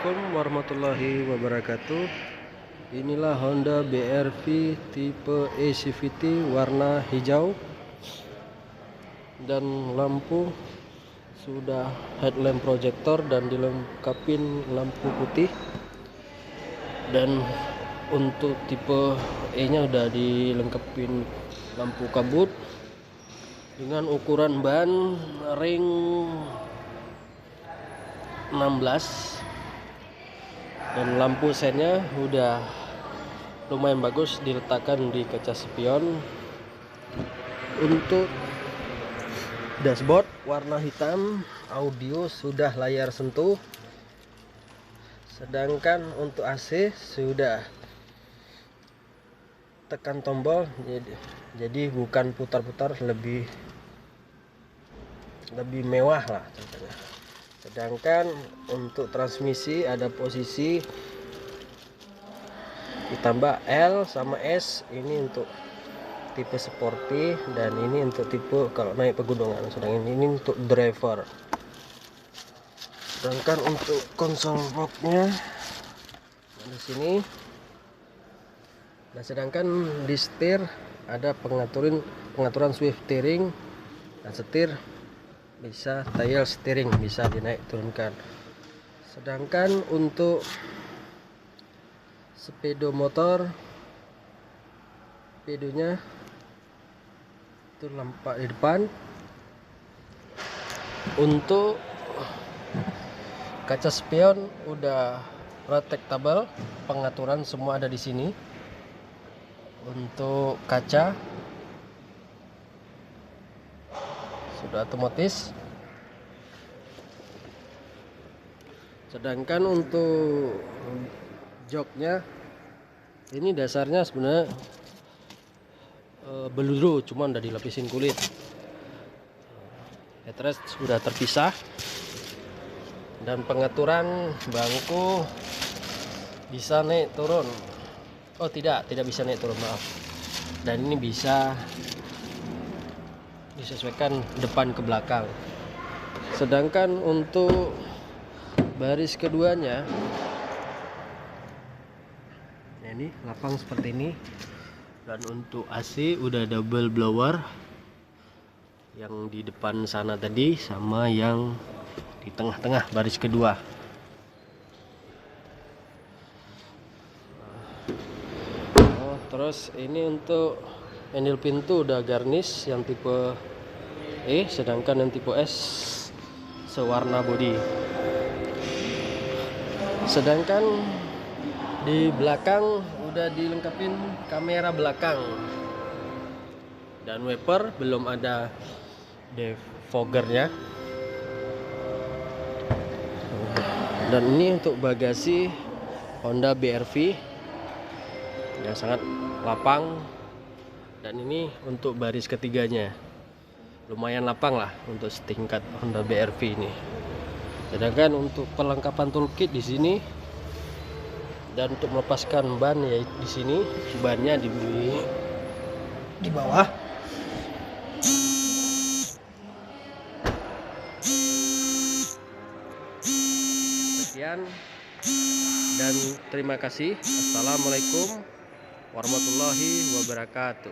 Assalamualaikum warahmatullahi wabarakatuh. Inilah Honda BR-V tipe eCVT warna hijau, dan lampu sudah headlamp projector dan dilengkapin lampu putih. Dan untuk tipe E nya udah dilengkapin lampu kabut dengan ukuran ban ring 16, dan lampu sennya udah lumayan bagus diletakkan di kaca spion. Untuk dashboard warna hitam, audio sudah layar sentuh, sedangkan untuk AC sudah tekan tombol, jadi bukan putar-putar, lebih mewah lah contohnya. Sedangkan untuk transmisi ada posisi ditambah L sama S, ini untuk tipe sporty dan ini untuk tipe kalau naik pegunungan, sedangkan ini untuk driver. Sedangkan untuk konsol boxnya di sini. Nah, sedangkan di setir ada pengaturan swift steering dan setir bisa dial steering, bisa dinaik turunkan. Sedangkan untuk speedometer, speedonya itu nampak di depan. Untuk kaca spion udah retractable, pengaturan semua ada di sini. Untuk kaca sudah otomatis. Sedangkan untuk joknya ini dasarnya sebenarnya beluru, cuma udah dilapisin kulit. Headrest sudah terpisah, dan pengaturan bangku bisa naik turun. Oh tidak bisa naik turun, maaf. Dan ini bisa disesuaikan depan ke belakang. Sedangkan untuk baris keduanya, nah ini lapang seperti ini. Dan untuk AC udah double blower, yang di depan sana tadi sama yang di tengah-tengah baris kedua. Terus ini untuk handle pintu udah garnish yang tipe E, sedangkan yang tipe S sewarna body. Sedangkan di belakang udah dilengkapin kamera belakang, dan wiper belum ada defoggernya. Dan ini untuk bagasi Honda BR-V yang sangat lapang, dan ini untuk baris ketiganya lumayan lapang lah untuk setingkat Honda BR-V ini. Sedangkan untuk perlengkapan toolkit di sini, dan untuk melepaskan ban ya di sini, bannya di bawah. Sekian dan terima kasih. Assalamualaikum warahmatullahi wabarakatuh.